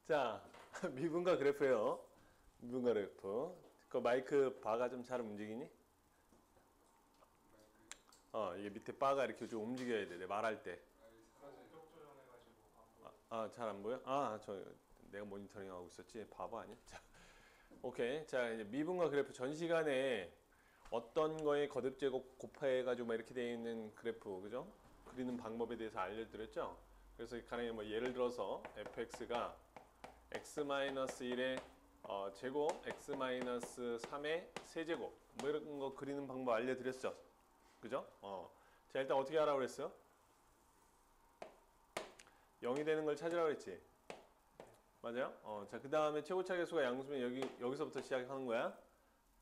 자, 미분과 그래프예요. 미분과 그래프. 그 마이크 바가 좀 잘 움직이니? 이게 밑에 바가 이렇게 좀 움직여야 돼. 말할 때. 잘 안 보여? 내가 모니터링 하고 있었지. 바보 아니야? 자, 오케이. 자, 이제 미분과 그래프 전 시간에 어떤 거에 거듭 제곱 곱해가지고 막 이렇게 되어 있는 그래프, 그죠? 그리는 방법에 대해서 알려드렸죠? 그래서 가령 뭐 예를 들어서 fx가 x-1의 제곱, x-3의 세제곱 뭐 이런 거 그리는 방법 알려드렸죠? 그죠? 자, 일단 어떻게 하라고 그랬어요? 0이 되는 걸 찾으라고 그랬지? 맞아요? 자, 그 다음에 최고차 계수가 양수면 여기서부터 시작하는 거야.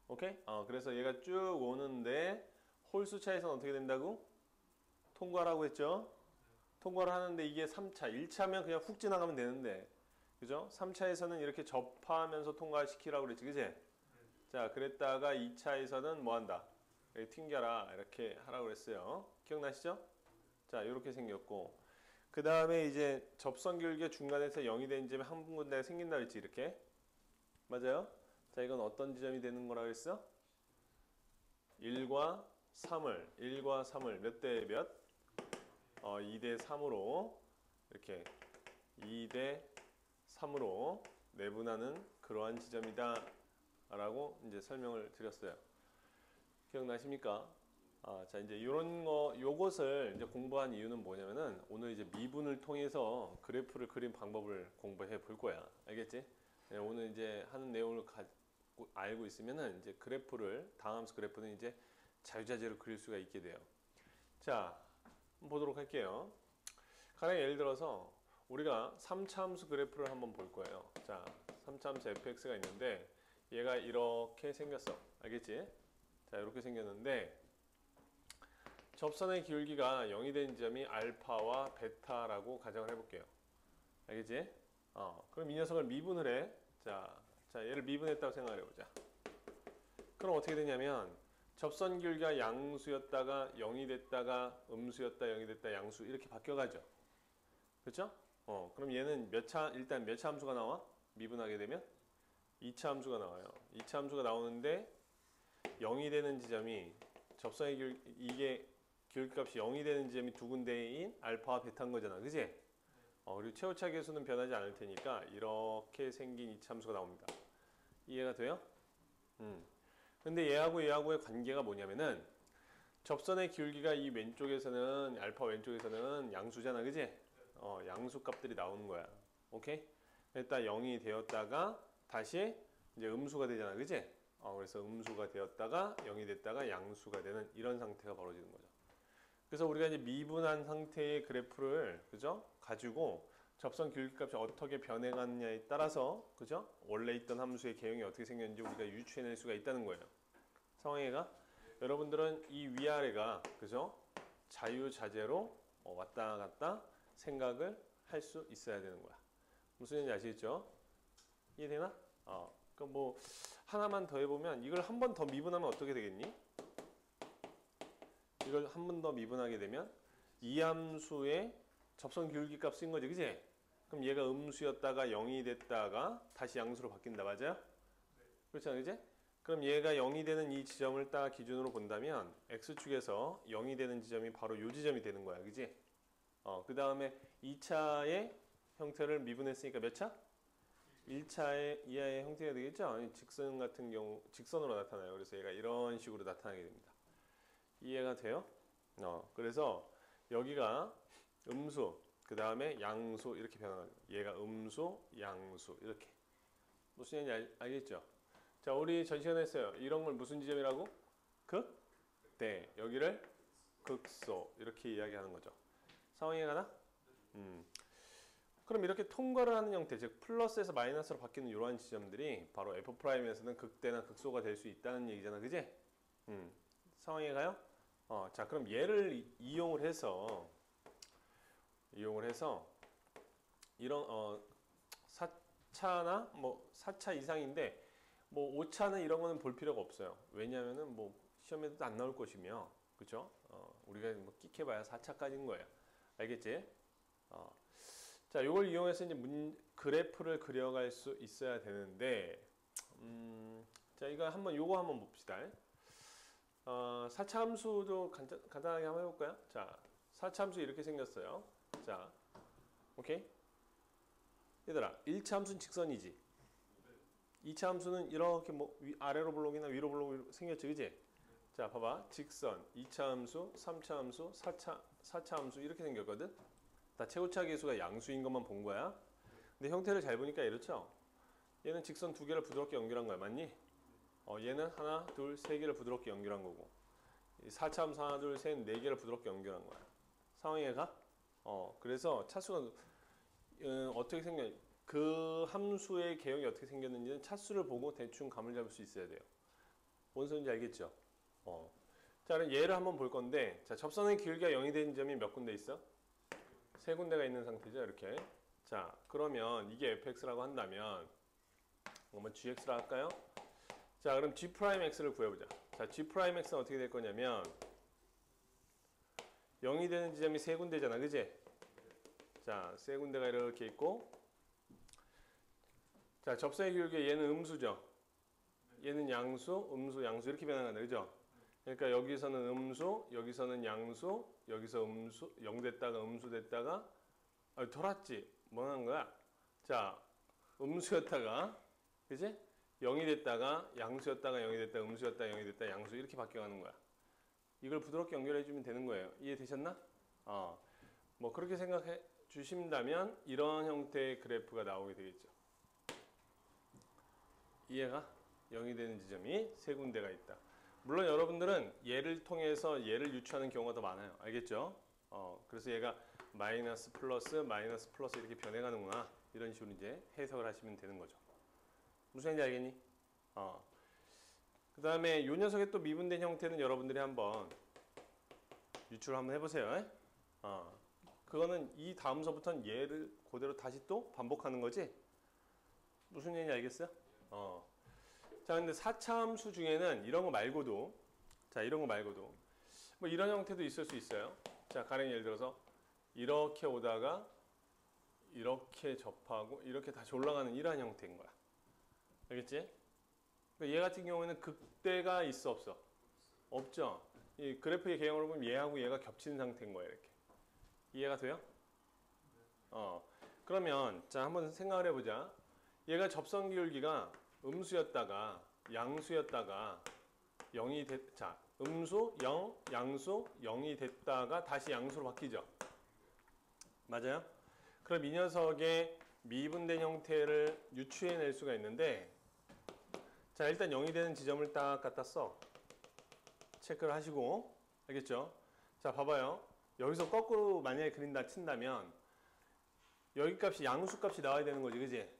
오케이? 그래서 얘가 쭉 오는데 홀수 차에서는 어떻게 된다고? 통과라고 했죠? 통과를 하는데 이게 3차. 1차면 그냥 훅 지나가면 되는데, 그죠? 3차에서는 이렇게 접하면서 통과시키라고 그랬지, 그지? 자, 그랬다가 2차에서는 뭐 한다? 이렇게 튕겨라. 이렇게 하라고 그랬어요. 기억나시죠? 자, 이렇게 생겼고. 그 다음에 이제 접선 길게 중간에서 0이 된 지점에 한 군데가 생긴다 그랬지, 이렇게. 맞아요? 자, 이건 어떤 지점이 되는 거라 그랬어? 1과 3을 몇 대 몇? 2대 3으로 이렇게 2대 3으로 내분하는 그러한 지점이다 라고 이제 설명을 드렸어요. 기억나십니까? 자, 이제 요것을 이제 공부한 이유는 뭐냐면은 오늘 이제 미분을 통해서 그래프를 그린 방법을 공부해 볼 거야. 알겠지? 오늘 이제 하는 내용을 알고 있으면은 이제 다함수 그래프는 이제 자유자재로 그릴 수가 있게 돼요. 자, 한번 보도록 할게요. 가령 예를 들어서 우리가 3차 함수 그래프를 한번 볼 거예요. 자, 3차 함수 fx가 있는데 얘가 이렇게 생겼어. 알겠지? 자, 이렇게 생겼는데 접선의 기울기가 0이 된 지점이 알파와 베타라고 가정을 해볼게요. 알겠지? 그럼 이 녀석을 미분을 해. 자, 얘를 미분했다고 생각을 해보자. 그럼 어떻게 되냐면 접선 기울기가 양수였다가 0이 됐다가 음수였다 0이 됐다 양수 이렇게 바뀌어가죠. 그렇죠? 그럼 얘는 일단 몇 차 함수가 나와? 미분하게 되면 2차 함수가 나와요. 2차 함수가 나오는데 0이 되는 지점이 접선의 이게 기울기값이 0이 되는 지점이 두 군데인 알파와 베타인 거잖아. 그지? 그리고 최고차 계수는 변하지 않을 테니까 이렇게 생긴 2차 함수가 나옵니다. 이해가 돼요? 근데 얘하고의 관계가 뭐냐면은 접선의 기울기가 이 왼쪽에서는 알파 왼쪽에서는 양수잖아. 그지? 양수 값들이 나오는 거야. 오케이? 일단 0이 되었다가 다시 이제 음수가 되잖아. 그지? 그래서 음수가 되었다가 0이 됐다가 양수가 되는 이런 상태가 벌어지는 거죠. 그래서 우리가 이제 미분한 상태의 그래프를, 그죠? 가지고 접선 기울기 값이 어떻게 변해가느냐에 따라서, 그죠? 원래 있던 함수의 개형이 어떻게 생겼는지 우리가 유추해낼 수가 있다는 거예요. 상황이가 여러분들은 이 위아래가, 그죠? 자유자재로 왔다 갔다 생각을 할 수 있어야 되는 거야. 무슨 얘기인지 아시겠죠? 이해되나? 그럼 뭐 하나만 더 해보면 이걸 한 번 더 미분하면 어떻게 되겠니? 이걸 한 번 더 미분하게 되면 이 함수의 접선 기울기 값인 거지, 그지? 그럼 얘가 음수였다가 0이 됐다가 다시 양수로 바뀐다, 맞아요? 네. 그렇잖아, 그지? 그럼 얘가 0이 되는 이 지점을 딱 기준으로 본다면 X축에서 0이 되는 지점이 바로 이 지점이 되는 거야, 그지? 그 다음에 2차의 형태를 미분했으니까 몇 차? 1차의 이하의 형태가 되겠죠? 직선 같은 경우 직선으로 나타나요. 그래서 얘가 이런 식으로 나타나게 됩니다. 이해가 돼요? 그래서 여기가 음수, 그 다음에 양수 이렇게 변화가 얘가 음수, 양수 이렇게. 무슨 얘기인지 알겠죠? 자, 우리 전 시간에 했어요. 이런 걸 무슨 지점이라고? 극대. 여기를 극소 이렇게 이야기하는 거죠. 상황이 가나? 그럼 이렇게 통과를 하는 형태, 즉 플러스에서 마이너스로 바뀌는 이러한 지점들이 바로 F'에서는 극대나 극소가 될 수 있다는 얘기잖아, 그지? 상황에 가요? 자, 그럼 얘를 이용을 해서 이런 4차나 뭐 4차 이상인데 뭐 5차는 이런 거는 볼 필요가 없어요. 왜냐면은 뭐 시험에도 안 나올 것이며, 그죠? 우리가 뭐 끽해봐야 4차까지인 거예요. 알겠지? 자, 이걸 이용해서 이제 그래프를 그려갈 수 있어야 되는데, 자, 요거 한번 봅시다. 4차 함수도 간단하게 한번 해볼까요? 자, 4차 함수 이렇게 생겼어요. 자, 오케이? 얘들아, 1차 함수는 직선이지. 2차 함수는 이렇게 뭐 아래로 블록이나 위로 블록 생겼지, 그지? 자, 봐봐. 직선, 2차 함수, 3차 함수, 4차 함수 이렇게 생겼거든? 다 최고차 계수가 양수인 것만 본 거야. 근데 형태를 잘 보니까 이렇죠? 얘는 직선 두 개를 부드럽게 연결한 거야, 맞니? 얘는 하나, 둘, 세 개를 부드럽게 연결한 거고, 4차 함수 하나, 둘, 셋, 네 개를 부드럽게 연결한 거야. 상황이 가? 그래서 차수가 어떻게 생겨? 그 함수의 개형이 어떻게 생겼는지는 차수를 보고 대충 감을 잡을 수 있어야 돼요. 뭔 소리인지 알겠죠? 자, 그럼 얘를 한번 볼 건데, 자, 접선의 길이가 0이 되는 점이 몇 군데 있어? 세 군데가 있는 상태죠, 이렇게. 자, 그러면 이게 fx라고 한다면, 한번 gx라 할까요? 자, 그럼 g'x를 구해보자. 자, g'x는 어떻게 될 거냐면, 0이 되는 지점이 세 군데잖아, 그지? 자, 세 군데가 이렇게 있고, 자, 접선의 길이가 얘는 음수죠. 얘는 양수, 음수, 양수 이렇게 변화한다, 그죠? 그러니까 여기서는 음수, 여기서는 양수, 여기서 음수, 0 됐다가 음수 됐다가, 돌았지? 뭐 하는 거야? 자, 음수였다가, 그지? 0이 됐다가, 양수였다가 0이 됐다가, 음수였다가 0이 됐다가, 양수 이렇게 바뀌어가는 거야. 이걸 부드럽게 연결해주면 되는 거예요. 이해되셨나? 뭐 그렇게 생각해 주신다면 이런 형태의 그래프가 나오게 되겠죠. 이해가? 0이 되는 지점이 세 군데가 있다. 물론 여러분들은 얘를 통해서 얘를 유추하는 경우가 더 많아요. 알겠죠? 그래서 얘가 마이너스 플러스 이렇게 변해가는구나. 이런 식으로 이제 해석을 하시면 되는 거죠. 무슨 얘기인지 알겠니? 그 다음에 이 녀석의 또 미분된 형태는 여러분들이 한번 유추를 한번 해보세요. 그거는 이 다음서부터는 얘를 그대로 다시 또 반복하는 거지? 무슨 얘기인지 알겠어요? 자, 근데 4차 함수 중에는 이런 거 말고도, 자, 이런 거 말고도, 뭐 이런 형태도 있을 수 있어요. 자, 가령 예를 들어서, 이렇게 오다가, 이렇게 접하고, 이렇게 다시 올라가는 이러한 형태인 거야. 알겠지? 그러니까 얘 같은 경우에는 극대가 있어, 없어? 없죠? 이 그래프의 개형으로 보면 얘하고 얘가 겹치는 상태인 거야, 이렇게. 이해가 돼요? 그러면, 자, 한번 생각을 해보자. 얘가 접선 기울기가 음수였다가 양수였다가 0이 자, 음수 0, 양수 0이 됐다가 다시 양수로 바뀌죠. 맞아요? 그럼 이 녀석의 미분된 형태를 유추해낼 수가 있는데, 자, 일단 0이 되는 지점을 딱 갖다 써. 체크를 하시고, 알겠죠? 자, 봐봐요. 여기서 거꾸로 만약에 그린다 친다면 여기 값이 양수 값이 나와야 되는 거지, 그지?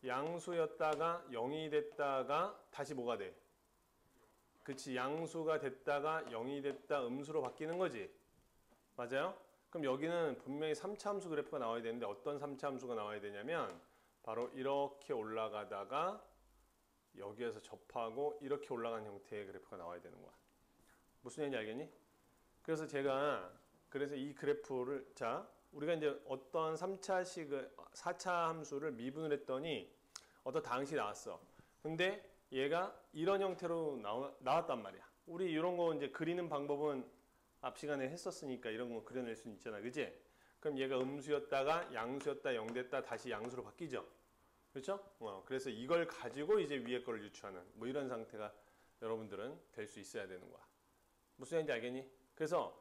양수였다가 0이 됐다가 다시 뭐가 돼? 그치, 양수가 됐다가 0이 됐다 음수로 바뀌는 거지. 맞아요? 그럼 여기는 분명히 3차 함수 그래프가 나와야 되는데 어떤 3차 함수가 나와야 되냐면 바로 이렇게 올라가다가 여기에서 접하고 이렇게 올라가는 형태의 그래프가 나와야 되는 거야. 무슨 얘기인지 알겠니? 그래서 제가 이 그래프를, 자, 우리가 이제 어떤 4차 함수를 미분을 했더니 어떤 당식이 나왔어. 근데 얘가 이런 형태로 나왔단 말이야. 우리 이런 거 이제 그리는 방법은 앞 시간에 했었으니까 이런 거 그려낼 수 있잖아. 그지? 그럼 얘가 음수였다가 양수였다 0 됐다 다시 양수로 바뀌죠. 그렇죠? 그래서 이걸 가지고 이제 위에 거를 유추하는 뭐 이런 상태가 여러분들은 될 수 있어야 되는 거야. 무슨 얘기인지 알겠니? 그래서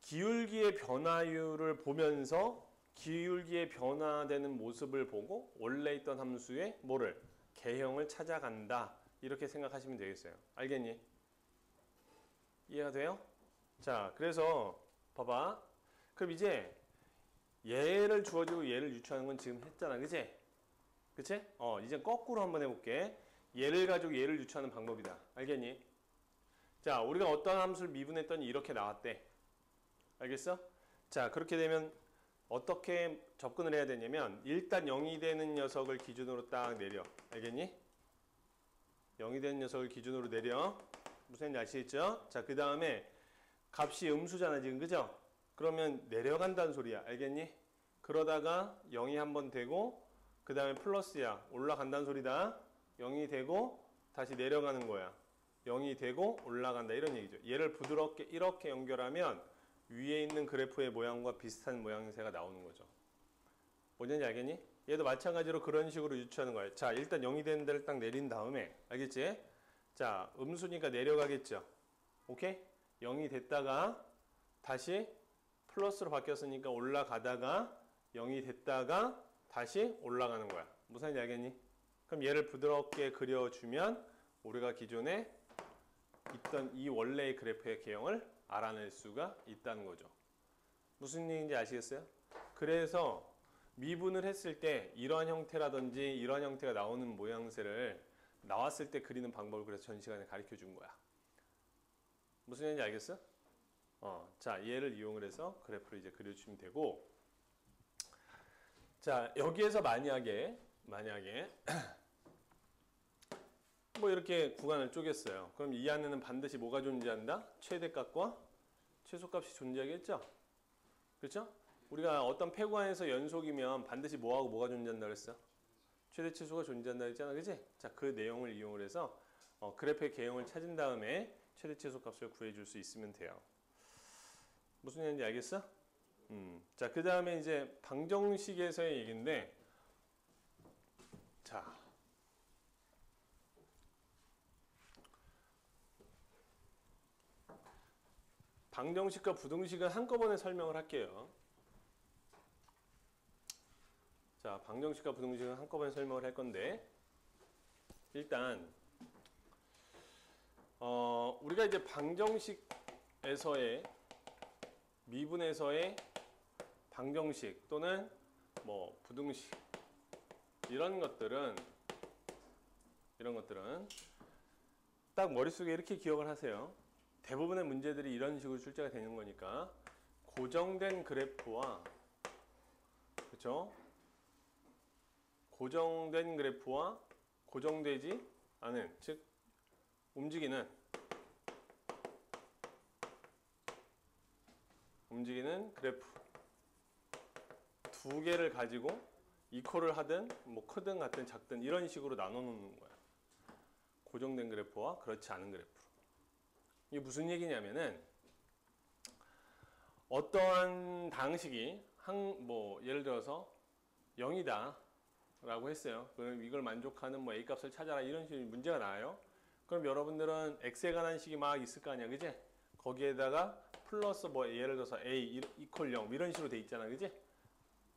기울기의 변화율을 보면서 기울기의 변화되는 모습을 보고 원래 있던 함수의 뭐를? 개형을 찾아간다. 이렇게 생각하시면 되겠어요. 알겠니? 이해가 돼요? 자, 그래서 봐봐. 그럼 이제 얘를 주어지고 얘를 유추하는 건 지금 했잖아. 그치? 그치? 이제 거꾸로 한번 해볼게. 얘를 가지고 얘를 유추하는 방법이다. 알겠니? 자, 우리가 어떤 함수를 미분했더니 이렇게 나왔대. 알겠어? 자, 그렇게 되면 어떻게 접근을 해야 되냐면 일단 0이 되는 녀석을 기준으로 딱 내려. 알겠니? 0이 되는 녀석을 기준으로 내려. 무슨 얘기인지 아시겠죠? 자, 그 다음에 값이 음수잖아 지금, 그죠? 그러면 내려간다는 소리야. 알겠니? 그러다가 0이 한번 되고 그 다음에 플러스야. 올라간다는 소리다. 0이 되고 다시 내려가는 거야. 0이 되고 올라간다 이런 얘기죠. 얘를 부드럽게 이렇게 연결하면 위에 있는 그래프의 모양과 비슷한 모양새가 나오는 거죠. 뭔지 알겠니? 얘도 마찬가지로 그런 식으로 유추하는 거예요. 자, 일단 0이 되는 데를 딱 내린 다음에 알겠지? 자, 음수니까 내려가겠죠. 오케이? 0이 됐다가 다시 플러스로 바뀌었으니까 올라가다가 0이 됐다가 다시 올라가는 거야. 무슨 말인지 알겠니? 그럼 얘를 부드럽게 그려주면 우리가 기존에 있던 이 원래의 그래프의 개형을 알아낼 수가 있다는 거죠. 무슨 얘기인지 아시겠어요? 그래서 미분을 했을 때 이러한 형태라든지 이러한 형태가 나오는 모양새를 나왔을 때 그리는 방법을 그래서 전 시간에 가르쳐 준 거야. 무슨 얘기인지 알겠어? 자, 얘를 이용을 해서 그래프를 이제 그려주시면 되고, 자, 여기에서 만약에 뭐 이렇게 구간을 쪼갰어요. 그럼 이 안에는 반드시 뭐가 존재한다? 최대값과 최소값이 존재하겠죠? 그렇죠? 우리가 어떤 폐구안에서 연속이면 반드시 뭐하고 뭐가 존재한다 그랬어? 최대 최소가 존재한다 했잖아. 그치? 자, 그 내용을 이용을 해서 그래프의 개형을 찾은 다음에 최대 최소 값을 구해줄 수 있으면 돼요. 무슨 얘기인지 알겠어? 자, 그 다음에 이제 방정식에서의 얘기인데, 자, 방정식과 부등식은 한꺼번에 설명을 할게요. 자, 방정식과 부등식은 한꺼번에 설명을 할 건데, 일단 우리가 이제 방정식에서의 미분에서의 방정식 또는 뭐 부등식 이런 것들은 딱 머릿속에 이렇게 기억을 하세요. 대부분의 문제들이 이런 식으로 출제가 되는 거니까 고정된 그래프와 그렇죠? 고정된 그래프와 고정되지 않은, 즉 움직이는 그래프 두 개를 가지고 이퀄을 하든 뭐 크든 같든 작든 이런 식으로 나눠 놓는 거야. 고정된 그래프와 그렇지 않은 그래프. 이게 무슨 얘기냐면은 어떠한 방식이 뭐 예를 들어서 0이다 라고 했어요. 그럼 이걸 만족하는 뭐 A값을 찾아라 이런 식의 문제가 나와요. 그럼 여러분들은 X에 관한 식이 막 있을 거 아니야, 그지? 거기에다가 플러스 뭐 예를 들어서 A 이퀄 0 이런 식으로 돼 있잖아, 그지?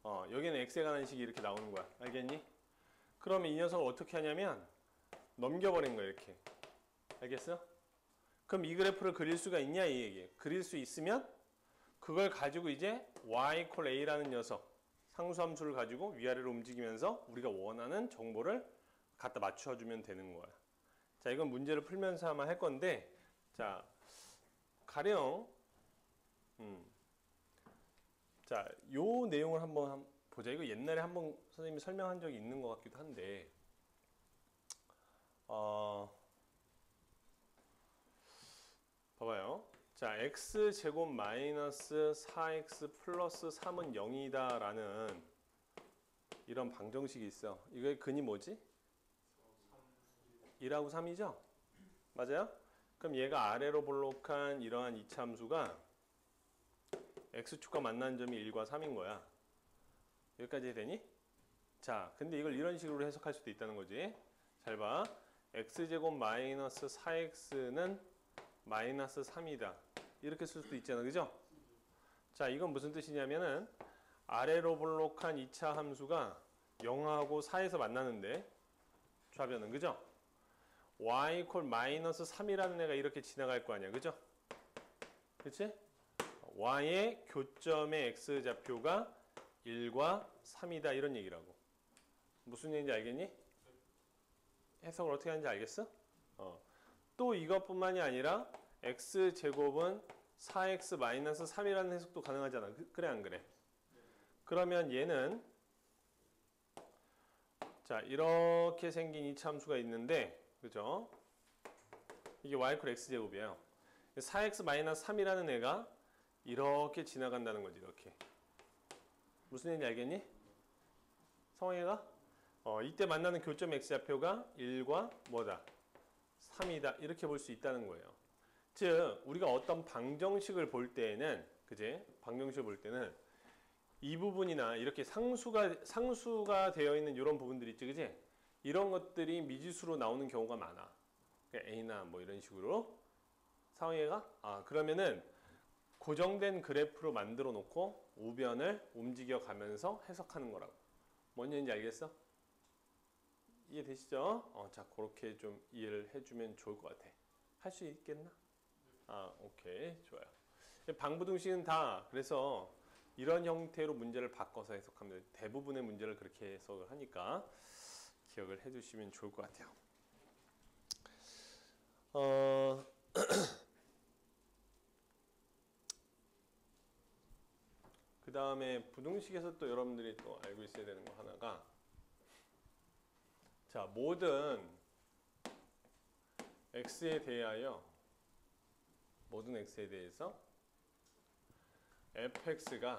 여기는 X에 관한 식이 이렇게 나오는 거야. 알겠니? 그러면 이 녀석을 어떻게 하냐면 넘겨버린 거야, 이렇게. 알겠어? 그럼 이 그래프를 그릴 수가 있냐, 이 얘기예요. 그릴 수 있으면 그걸 가지고 이제 Y 이퀄 A라는 녀석 상수함수를 가지고 위아래로 움직이면서 우리가 원하는 정보를 갖다 맞춰주면 되는 거야. 자, 이건 문제를 풀면서 아마 할 건데, 자, 가령, 자, 요 내용을 한번 보자. 이거 옛날에 한번 선생님이 설명한 적이 있는 것 같기도 한데, 봐봐요. 자, x제곱 마이너스 4x 플러스 3은 0이다 라는 이런 방정식이 있어. 이거의 근이 뭐지? 1하고 3이죠? 맞아요? 그럼 얘가 아래로 볼록한 이러한 이차함수가 x축과 만나는 점이 1과 3인 거야. 여기까지 되니? 자, 근데 이걸 이런 식으로 해석할 수도 있다는 거지. 잘 봐. x제곱 마이너스 4x는 마이너스 3이다. 이렇게 쓸 수도 있잖아. 그죠? 자, 이건 무슨 뜻이냐면은 아래로 볼록한 2차 함수가 0하고 4에서 만나는데 좌변은 그죠? y 이퀄 마이너스 3이라는 애가 이렇게 지나갈 거 아니야. 그죠? 그치? y의 교점의 x좌표가 1과 3이다. 이런 얘기라고. 무슨 얘기인지 알겠니? 해석을 어떻게 하는지 알겠어? 또 이것뿐만이 아니라 x제곱은 4x 마이너스 3이라는 해석도 가능하잖아. 그래 안 그래? 그러면 얘는 자, 이렇게 생긴 이 참수가 있는데 그죠? 이게 y 이퀄 x제곱이에요. 4x 마이너스 3이라는 애가 이렇게 지나간다는 거지. 이렇게. 무슨 얘기인지 알겠니? 성황이가? 이때 만나는 교점 x좌표가 1과 뭐다? 3이다. 이렇게 볼 수 있다는 거예요. 즉 우리가 어떤 방정식을 볼 때에는 그지? 방정식을 볼 때는 이 부분이나 이렇게 상수가 되어 있는 이런 부분들 있지, 그지? 이런 것들이 미지수로 나오는 경우가 많아. 그러니까 A나 뭐 이런 식으로. 상황이가? 그러면은 고정된 그래프로 만들어 놓고 우변을 움직여 가면서 해석하는 거라고. 뭔 얘기인지 알겠어? 이해되시죠? 자, 그렇게 좀 이해를 해주면 좋을 것 같아. 할 수 있겠나? 오케이. 좋아요. 방부등식은 다 그래서 이런 형태로 문제를 바꿔서 해석하면 돼요. 대부분의 문제를 그렇게 해석을 하니까 기억을 해두시면 좋을 것 같아요. 그 다음에 부등식에서 또 여러분들이 또 알고 있어야 되는 거 하나가 자, 모든 x에 대하여 모든 x에 대해서 fx가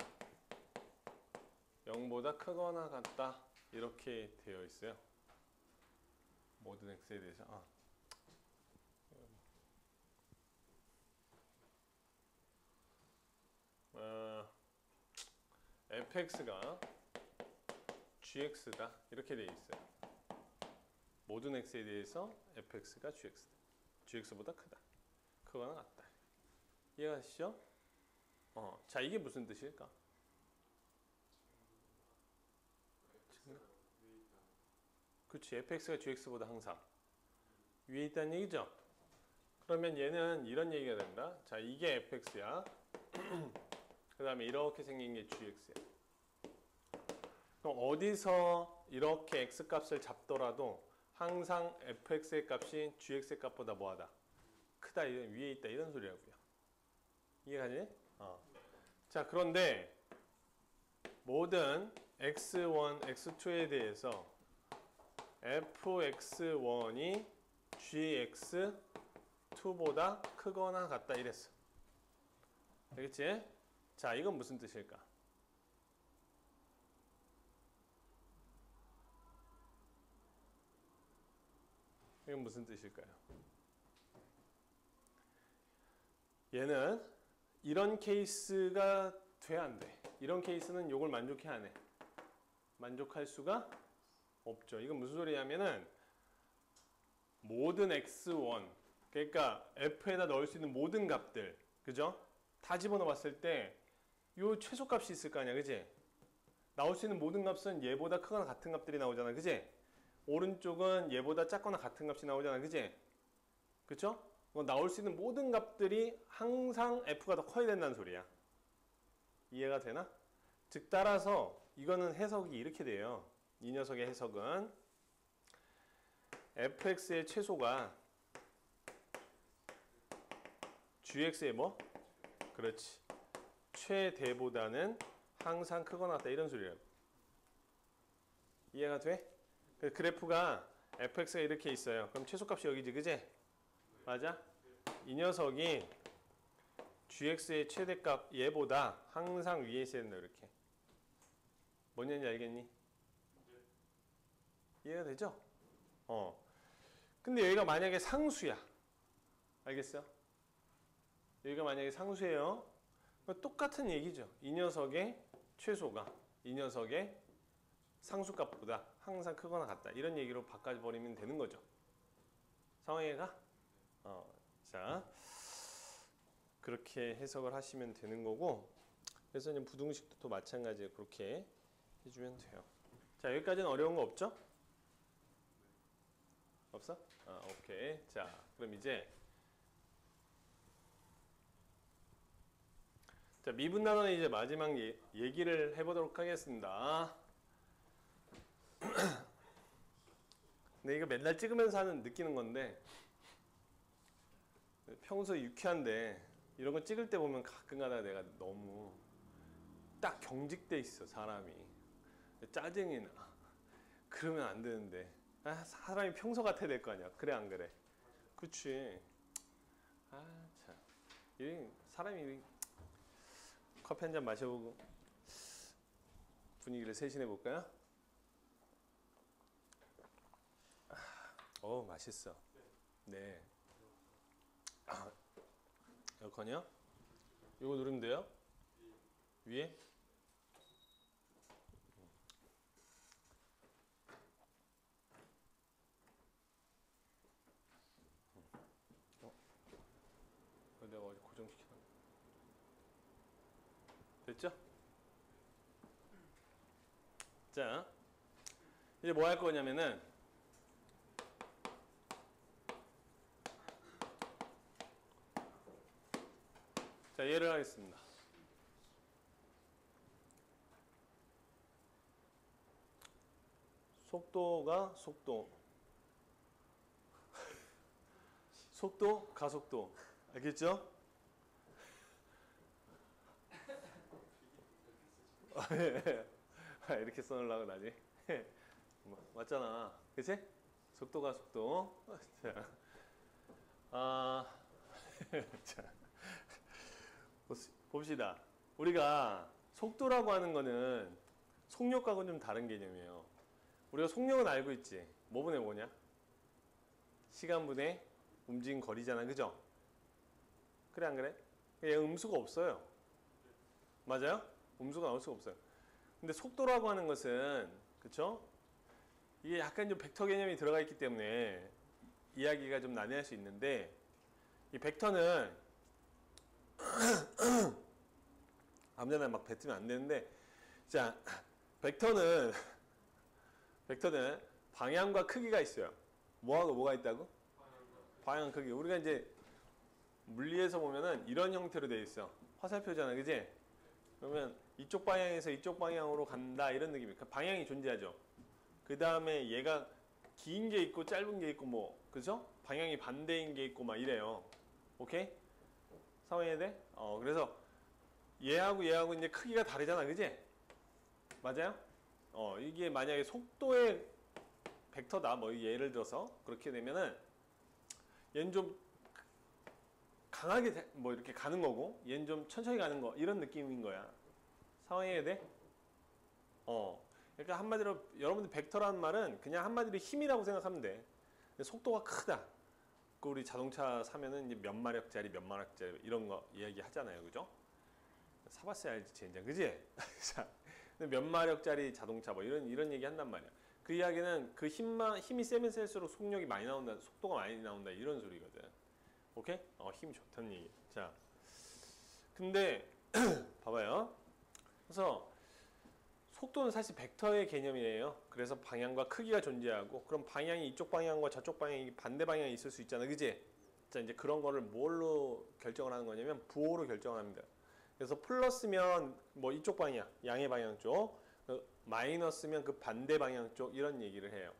0보다 크거나 같다 이렇게 되어 있어요. 모든 x에 대해서 fx가 gx다 이렇게 되어 있어요. 모든 x에 대해서 fx가 gx보다 크거나 같다. 이해가시죠? 자, 이게 무슨 뜻일까? 그치, fx가 gx보다 항상 위에 있다는 얘기죠? 그러면 얘는 이런 얘기가 된다. 자, 이게 fx야. 그 다음에 이렇게 생긴 게 gx야. 그럼 어디서 이렇게 x 값을 잡더라도 항상 fx의 값이 gx의 값보다 뭐하다? 크다, 위에 있다 이런 소리라고요. 이해가지? 자, 그런데 모든 x1, x2에 대해서 fx1이 gx2보다 크거나 같다 이랬어. 알겠지? 자, 이건 무슨 뜻일까? 이건 무슨 뜻일까요? 얘는 이런 케이스가 돼야 안 돼. 이런 케이스는 이걸 만족해 안 해? 만족할 수가 없죠. 이건 무슨 소리냐면은 모든 x1 그러니까 f에다 넣을 수 있는 모든 값들 그죠? 다 집어넣어 봤을 때 요 최소값이 있을 거 아니야, 그지? 나올 수 있는 모든 값은 얘보다 크거나 같은 값들이 나오잖아, 그지? 오른쪽은 얘보다 작거나 같은 값이 나오잖아, 그지? 그쵸? 나올 수 있는 모든 값들이 항상 f가 더 커야 된다는 소리야. 이해가 되나? 즉 따라서 이거는 해석이 이렇게 돼요. 이 녀석의 해석은 fx의 최소가 gx의 뭐? 그렇지. 최대보다는 항상 크거나 같다 이런 소리라고. 이해가 돼? 그래프가 fx가 이렇게 있어요. 그럼 최소값이 여기지, 그지? 맞아? 이 녀석이 gx의 최대값 얘보다 항상 위에 있어야 된다 이렇게. 뭔 얘기인지 알겠니? 이해가 되죠? 근데 여기가 만약에 상수야. 알겠어요? 여기가 만약에 상수예요. 똑같은 얘기죠. 이 녀석의 최소가 이 녀석의 상수값보다 항상 크거나 같다. 이런 얘기로 바꿔버리면 되는 거죠. 상황이가? 자, 그렇게 해석을 하시면 되는 거고 그래서 이제 부등식도 또 마찬가지로 그렇게 해주면 돼요. 자, 여기까지는 어려운 거 없죠? 없어? 오케이. 자, 그럼 이제 자, 미분나누는 이제 마지막 얘기를 해보도록 하겠습니다. 근데 이거 맨날 찍으면서 느끼는 건데 평소에 유쾌한데 이런 거 찍을 때 보면 가끔가다 내가 너무 딱 경직돼 있어 사람이. 짜증이 나. 그러면 안 되는데 사람이 평소 같아야 될 거 아니야. 그래 안 그래? 그치. 참. 사람이 커피 한 잔 마셔보고 분위기를 세신해 볼까요? 맛있어. 네. 에어컨이요? 이거 누르면 돼요? 위에? 내가 어디 고정시켰나? 됐죠? 자, 이제 뭐 할 거냐면은 자, 예를 하겠습니다. 속도가 속도 가속도 알겠죠? 이렇게 써놓으려고 나지. 맞잖아, 그치? 속도가 속도. 자, 자, 봅시다. 우리가 속도라고 하는 거는 속력하고는 좀 다른 개념이에요. 우리가 속력은 알고 있지. 뭐 분의 뭐냐? 시간분의 움직임 거리잖아, 그죠? 그래 안 그래? 얘 음수가 없어요. 맞아요? 음수가 나올 수가 없어요. 근데 속도라고 하는 것은, 그쵸? 이게 약간 좀 벡터 개념이 들어가 있기 때문에 이야기가 좀 난해할 수 있는데, 이 벡터는 아무데나 막 뱉으면 안 되는데, 자, 벡터는 방향과 크기가 있어요. 뭐하고 뭐가 있다고? 방향, 크기. 우리가 이제 물리에서 보면은 이런 형태로 되어 있어. 화살표잖아, 그지? 그러면 이쪽 방향에서 이쪽 방향으로 간다 이런 느낌이에요. 그러니까 방향이 존재하죠. 그 다음에 얘가 긴 게 있고 짧은 게 있고 뭐, 그죠? 방향이 반대인 게 있고 막 이래요. 오케이? 상황해야 돼? 그래서 얘하고 이제 크기가 다르잖아, 그지? 맞아요? 이게 만약에 속도의 벡터다, 뭐 예를 들어서 그렇게 되면은 얘는 좀 강하게 뭐 이렇게 가는 거고 얘는 좀 천천히 가는 거 이런 느낌인 거야. 상황해야 돼? 그러니까 한마디로 여러분들 벡터라는 말은 그냥 한마디로 힘이라고 생각하면 돼. 속도가 크다. 그 우리 자동차 사면은 이제 몇 마력짜리 이런 거 이야기 하잖아요, 그죠? 사봤어야 알지, 젠장, 그지? 자, 몇 마력짜리 자동차 뭐 이런 얘기 한단 말이야. 그 이야기는 그 힘이 세면 셀수록 속력이 많이 나온다, 속도가 많이 나온다 이런 소리거든. 오케이? 힘이 좋다는 얘기. 자, 근데 봐봐요. 그래서 속도는 사실 벡터의 개념이에요. 그래서 방향과 크기가 존재하고, 그럼 방향이 이쪽 방향과 저쪽 방향이 반대 방향이 있을 수 있잖아, 그지? 자, 이제 그런 거를 뭘로 결정을 하는 거냐면 부호로 결정을 합니다. 그래서 플러스면 뭐 이쪽 방향, 양의 방향 쪽, 마이너스면 그 반대 방향 쪽 이런 얘기를 해요.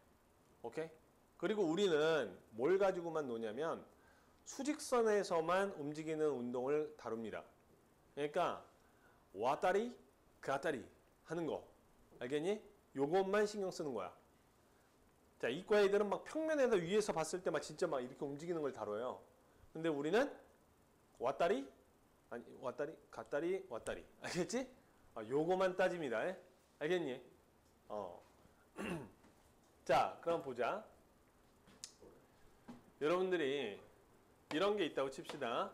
오케이? 그리고 우리는 뭘 가지고만 노냐면 수직선에서만 움직이는 운동을 다룹니다. 그러니까 왔다리 갔다리 하는 거 알겠니? 요것만 신경 쓰는 거야. 자, 이과 애들은 막 평면에서 위에서 봤을 때 막 진짜 막 이렇게 움직이는 걸 다뤄요. 근데 우리는 왔다리 아니 왔다리 갔다리 왔다리 알겠지? 요거만 따집니다. 알겠니? 자, 그럼 보자. 여러분들이 이런 게 있다고 칩시다.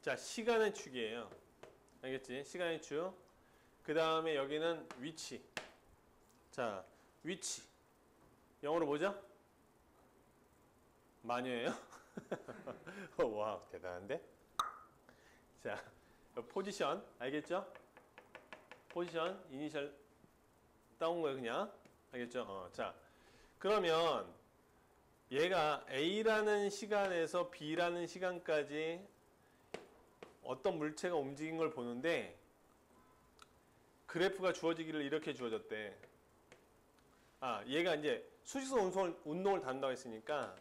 자, 시간의 축이에요. 알겠지? 시간의 축. 그 다음에 여기는 위치. 자, 위치. 영어로 뭐죠? 마녀예요? 와, 대단한데? 자, 포지션. 알겠죠? 포지션, 이니셜 따온 거예요, 그냥. 알겠죠? 자, 그러면 얘가 A라는 시간에서 B라는 시간까지 어떤 물체가 움직인 걸 보는데 그래프가 주어지기를 이렇게 주어졌대. 얘가 이제 수직선 운동을 다룬다고 했으니까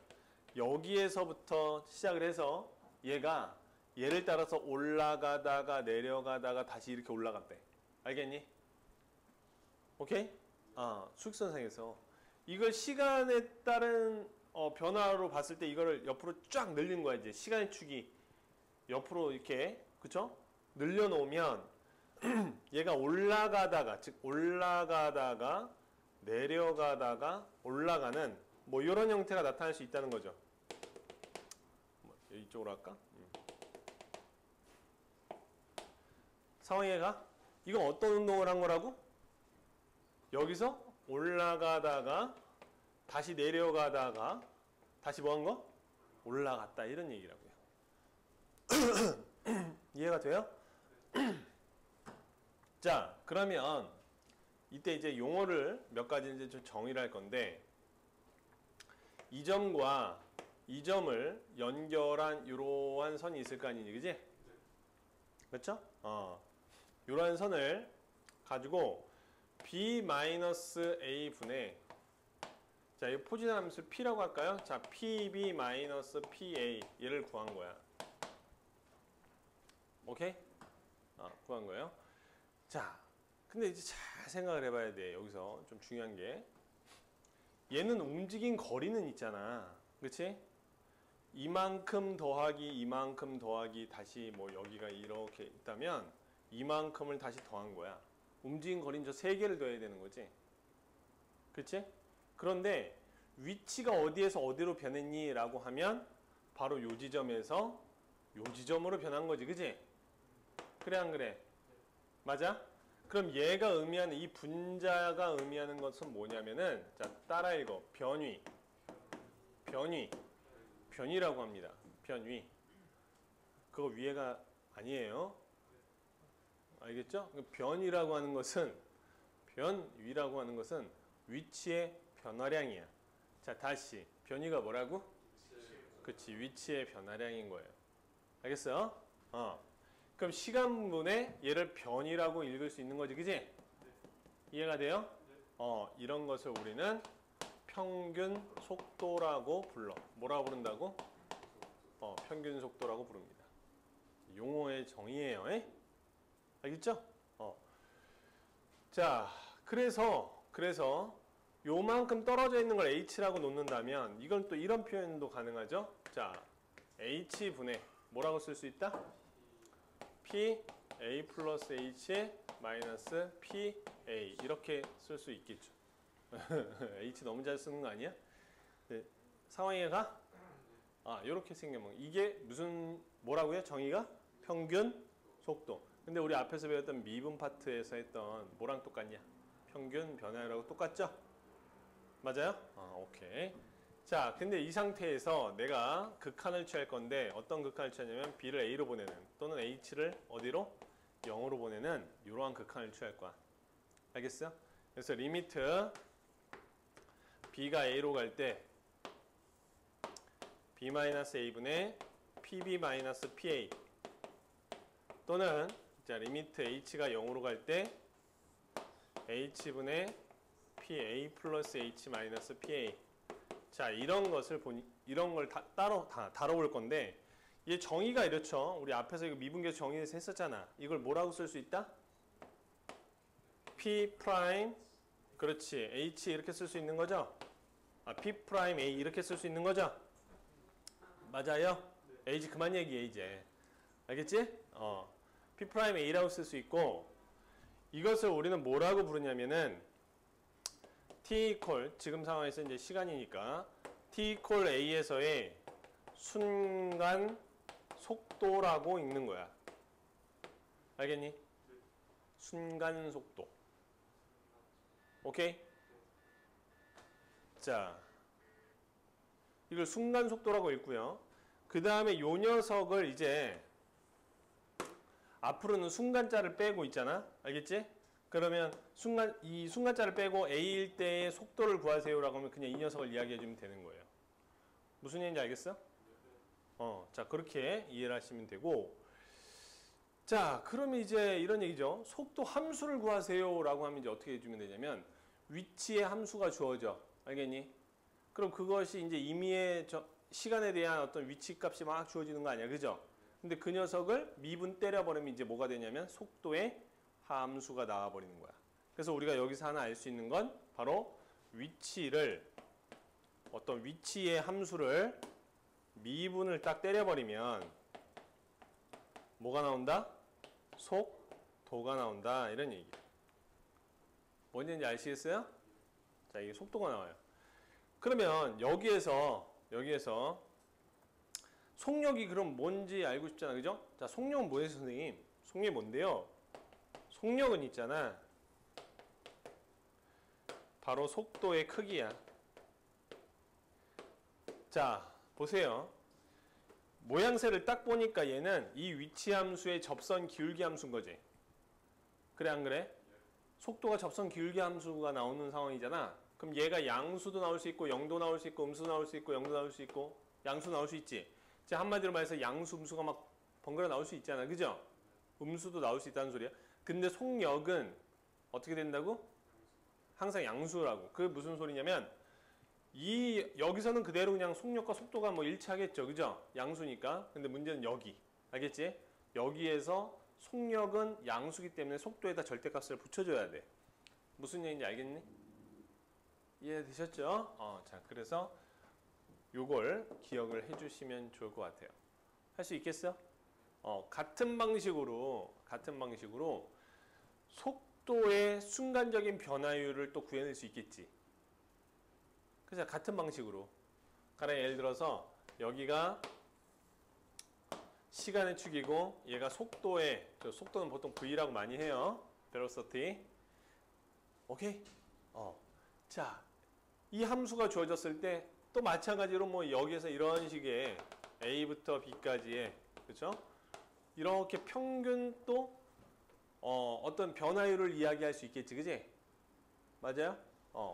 여기에서부터 시작을 해서 얘가 얘를 따라서 올라가다가 내려가다가 다시 이렇게 올라갔대. 알겠니? 오케이? 수직선상에서 이걸 시간에 따른 변화로 봤을 때 이거를 옆으로 쫙 늘린 거야. 이제 시간의 축이 옆으로 이렇게, 그쵸? 늘려놓으면 얘가 올라가다가, 즉 올라가다가 내려가다가 올라가는 뭐 이런 형태가 나타날 수 있다는 거죠. 이쪽으로 할까? 상황이가 이건 어떤 운동을 한 거라고? 여기서 올라가다가 다시 내려가다가 다시 뭐 한 거? 올라갔다 이런 얘기라고요. 이해가 돼요? 자, 그러면 이때 이제 용어를 몇 가지 이제 좀 정의를 할 건데 이 점과 이 점을 연결한 이러한 선이 있을 거 아니니, 그지? 그렇죠? 이러한 선을 가지고 b-a 분의 자, 이 포지션 함수 p라고 할까요? 자, pb-pa 얘를 구한 거야. 오케이? 구한 거예요. 자, 근데 이제 잘 생각을 해봐야 돼. 여기서 좀 중요한 게 얘는 움직인 거리는 있잖아. 그치? 이만큼 더하기 다시 뭐 여기가 이렇게 있다면 이만큼을 다시 더한 거야. 움직인 거리는 저 세 개를 더해야 되는 거지. 그치? 그런데 위치가 어디에서 어디로 변했니? 라고 하면 바로 요 지점에서 요 지점으로 변한 거지. 그치? 그래 안 그래? 맞아? 그럼 얘가 의미하는 이 분자가 의미하는 것은 뭐냐면은 자, 따라 읽어. 변위라고 합니다. 변위. 그거 위에가 아니에요. 알겠죠? 변위라고 하는 것은 변위라고 하는 것은 위치의 변화량이야. 자, 다시 변위가 뭐라고? 그치, 위치의 변화량인 거예요. 알겠어요? 그럼 시간분에 얘를 변이라고 읽을 수 있는 거지, 그지? 이해가 돼요? 이런 것을 우리는 평균 속도라고 불러. 뭐라고 부른다고? 평균 속도라고 부릅니다. 용어의 정의예요. 에? 알겠죠? 자, 그래서 요만큼 떨어져 있는 걸 h라고 놓는다면 이건 또 이런 표현도 가능하죠? 자, h분의 뭐라고 쓸 수 있다? p a 플러스 h 마이너스 p a 이렇게 쓸 수 있겠죠. h 너무 잘 쓰는 거 아니야? 네, 상황에 가? 이렇게 생겨면 이게 무슨 뭐라고요? 정의가? 평균 속도. 근데 우리 앞에서 배웠던 미분 파트에서 했던 뭐랑 똑같냐? 평균 변화율하고 똑같죠? 맞아요? 오케이. 자, 근데 이 상태에서 내가 극한을 취할 건데 어떤 극한을 취하냐면 b를 a로 보내는 또는 h를 어디로? 0으로 보내는 이러한 극한을 취할 거야. 알겠어? 그래서 리미트 b가 a로 갈 때 b-a분의 pb-pa 또는 자, 리미트 h가 0으로 갈 때 h분의 pa 플러스 h 마이너스 pa 자, 이런 것을 이런 걸 따로 다뤄볼 건데 얘 정의가 이렇죠. 우리 앞에서 이거 미분계수 정의에서 했었잖아. 이걸 뭐라고 쓸 수 있다? p 프라임 그렇지 h 이렇게 쓸 수 있는 거죠? p 프라임 a 이렇게 쓸 수 있는 거죠? 맞아요? h 그만 얘기해 이제. 알겠지? p 프라임 a라고 쓸 수 있고 이것을 우리는 뭐라고 부르냐면은 t 이퀄 지금 상황에서 이제 시간이니까 t 이퀄 a에서의 순간 속도라고 읽는 거야. 알겠니? 순간 속도. 오케이? 자, 이걸 순간 속도라고 읽고요. 그 다음에 요 녀석을 이제 앞으로는 순간자를 빼고 있잖아. 알겠지? 그러면 이 순간자를 빼고 a일 때의 속도를 구하세요라고 하면 그냥 이 녀석을 이야기해주면 되는 거예요. 무슨 얘기인지 알겠어? 자, 그렇게 이해를 하시면 되고 자, 그러면 이제 이런 얘기죠. 속도 함수를 구하세요라고 하면 이제 어떻게 해주면 되냐면 위치의 함수가 주어져. 알겠니? 그럼 그것이 이제 임의의 시간에 대한 어떤 위치 값이 막 주어지는 거 아니야. 그죠? 근데 그 녀석을 미분 때려버리면 이제 뭐가 되냐면 속도의 함수가 나와버리는 거야. 그래서 우리가 여기서 하나 알 수 있는 건 바로 위치를 어떤 위치의 함수를 미분을 딱 때려버리면 뭐가 나온다? 속도가 나온다. 이런 얘기. 뭔지 아시겠어요? 자, 이게 속도가 나와요. 그러면 여기에서 속력이 그럼 뭔지 알고 싶잖아. 그죠? 자, 속력은 뭐예요, 선생님? 속력이 뭔데요? 속력은 있잖아. 바로 속도의 크기야. 자, 보세요. 모양새를 딱 보니까 얘는 이 위치 함수의 접선 기울기 함수인 거지. 그래, 안 그래? 속도가 접선 기울기 함수가 나오는 상황이잖아. 그럼 얘가 양수도 나올 수 있고 0도 나올 수 있고 음수 나올 수 있고 0도 나올 수 있고 양수 나올 수 있지. 자, 한마디로 말해서 양수 음수가 막 번갈아 나올 수 있잖아. 그죠? 음수도 나올 수 있다는 소리야. 근데 속력은 어떻게 된다고? 항상 양수라고. 그게 무슨 소리냐면 여기서는 그대로 그냥 속력과 속도가 뭐 일치하겠죠. 그죠? 양수니까. 근데 문제는 여기. 알겠지? 여기에서 속력은 양수기 때문에 속도에다 절대값을 붙여줘야 돼. 무슨 얘기인지 알겠니? 이해되셨죠? 자, 그래서 요걸 기억을 해주시면 좋을 것 같아요. 할 수 있겠어? 같은 방식으로 속도의 순간적인 변화율을 또 구해낼 수 있겠지. 그래서 같은 방식으로. 가령 예를 들어서 여기가 시간의 축이고 얘가 속도의, 속도는 보통 V라고 많이 해요. velocity. 오케이? 자, 이 함수가 주어졌을 때 또 마찬가지로 뭐 여기에서 이런 식의 A부터 B까지의, 그렇죠? 이렇게 평균 또 어떤 변화율을 이야기할 수 있겠지, 그지? 맞아요?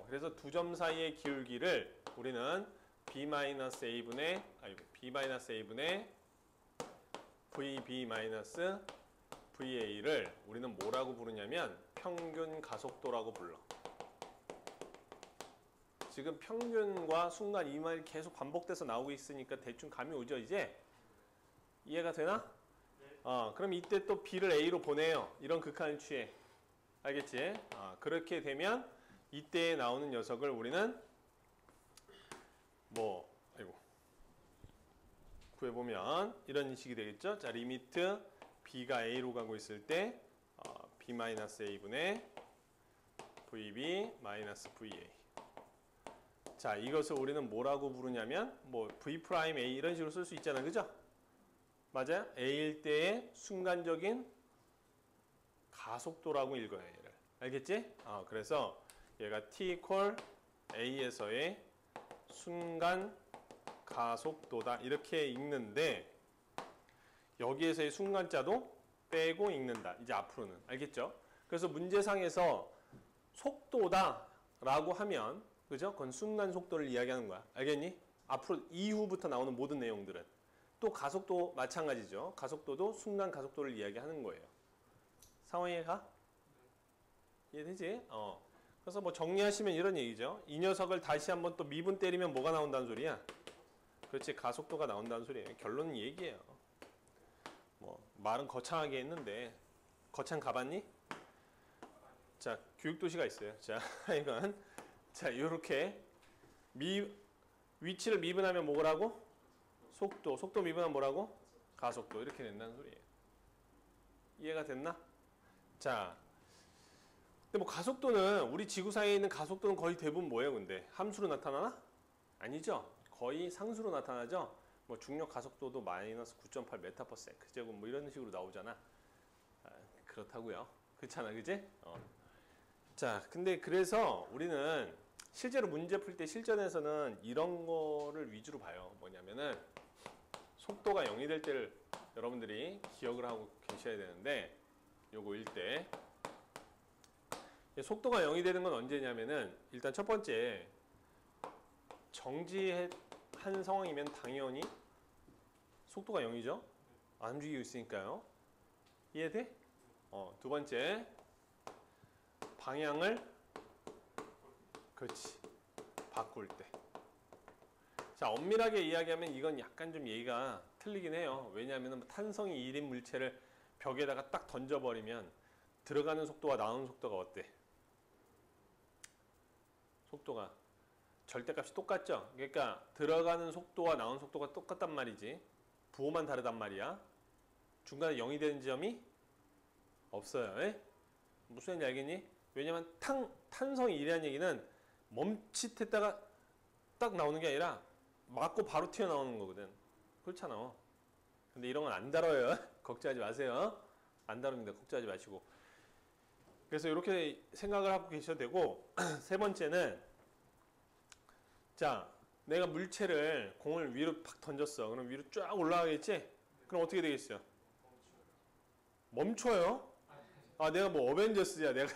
그래서 두 점 사이의 기울기를 우리는 B-A분의 VB-VA를 우리는 뭐라고 부르냐면 평균 가속도라고 불러. 지금 평균과 순간 이 말이 계속 반복돼서 나오고 있으니까 대충 감이 오죠, 이제? 이해가 되나? 그럼 이때 또 B를 A로 보내요. 이런 극한을 취해. 알겠지? 그렇게 되면 이때 나오는 녀석을 우리는 구해보면 이런 식이 되겠죠? 자, 리미트 B가 A로 가고 있을 때 B-A분의 VB-VA. 자, 이것을 우리는 뭐라고 부르냐면 V'A 이런 식으로 쓸 수 있잖아. 그죠? 맞아요? A일 때의 순간적인 가속도라고 읽어요, 얘를. 알겠지? 그래서 얘가 T equal A에서의 순간 가속도다. 이렇게 읽는데 여기에서의 순간자도 빼고 읽는다. 이제 앞으로는. 알겠죠? 그래서 문제상에서 속도다 라고 하면, 그죠? 그건 순간 속도를 이야기하는 거야. 알겠니? 앞으로 이후부터 나오는 모든 내용들은. 또 가속도 마찬가지죠. 가속도도 순간 가속도를 이야기하는 거예요. 상황이 가? 이해되지? 그래서 뭐 정리하시면 이런 얘기죠. 이 녀석을 다시 한번 또 미분 때리면 뭐가 나온다는 소리야? 그렇지, 가속도가 나온다는 소리예요. 결론은 이 얘기예요. 말은 거창하게 했는데 거창 가봤니? 자, 교육도시가 있어요. 자, 이건 자, 요렇게 위치를 미분하면 뭐라고? 속도 미분하면 뭐라고? 가속도. 이렇게 된다는 소리예요. 이해가 됐나? 자, 근데 가속도는 우리 지구상에 있는 가속도는 거의 대부분 뭐예요, 근데? 함수로 나타나나? 아니죠. 거의 상수로 나타나죠. 중력 가속도도 마이너스 9.8 m/s 뭐 이런 식으로 나오잖아. 그렇다고요. 그렇잖아, 그지? 자, 근데 그래서 우리는 실제로 문제 풀 때 실전에서는 이런 거를 위주로 봐요. 뭐냐면은 속도가 0이 될 때를 여러분들이 기억을 하고 계셔야 되는데, 요거일 때 속도가 0이 되는 건 언제냐면은 일단 첫 번째 정지한 상황이면 당연히 속도가 0이죠. 안 움직이고 있으니까요. 이해돼? 두 번째 방향을 그렇지 바꿀 때. 자, 엄밀하게 이야기하면 이건 약간 좀 얘기가 틀리긴 해요. 왜냐하면 탄성이 1인 물체를 벽에다가 딱 던져버리면 들어가는 속도와 나오는 속도가 어때? 속도가 절대값이 똑같죠? 그러니까 들어가는 속도와 나오는 속도가 똑같단 말이지. 부호만 다르단 말이야. 중간에 0이 되는 지점이 없어요. 에? 무슨 얘기인지 알겠니? 왜냐면 탄성이 1이라는 얘기는 멈칫했다가 딱 나오는 게 아니라 맞고 바로 튀어나오는 거거든. 그렇잖아. 근데 이런 건 안 다뤄요. 걱정하지 마세요. 안 다룹니다. 걱정하지 마시고. 그래서 이렇게 생각을 하고 계셔도 되고 세 번째는 자 내가 물체를 공을 위로 팍 던졌어. 그럼 위로 쫙 올라가겠지? 그럼 어떻게 되겠어요? 멈춰요? 아 내가 뭐 어벤져스야. 내가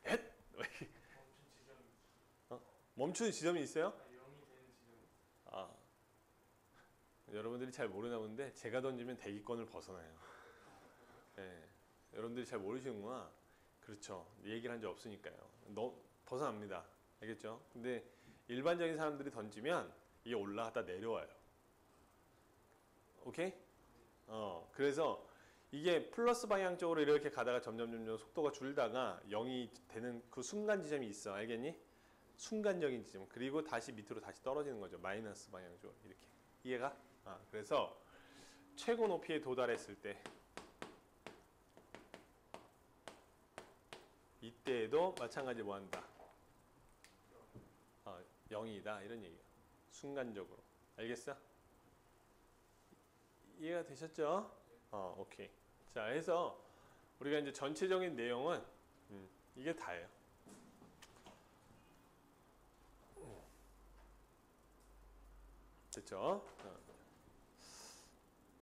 헷? 멈추는 지점이 있어요? 아 여러분들이 잘 모르나 본데 제가 던지면 대기권을 벗어나요. 예, 여러분들이 잘 모르시는구나. 그렇죠. 얘기를 한 적 없으니까요. 벗어납니다. 알겠죠? 근데 일반적인 사람들이 던지면 이게 올라갔다 내려와요. 오케이? 그래서 이게 플러스 방향 쪽으로 이렇게 가다가 점점 속도가 줄다가 0이 되는 그 순간 지점이 있어. 알겠니? 순간적인 지점. 그리고 다시 밑으로 다시 떨어지는 거죠. 마이너스 방향 쪽으로 이렇게. 이해가? 그래서 최고 높이에 도달했을 때 이때에도 마찬가지로 뭐 한다? 0이다 이런 얘기야. 순간적으로. 알겠어? 이해가 되셨죠? 오케이. 자, 해서 우리가 이제 전체적인 내용은 이게 다예요. 됐죠?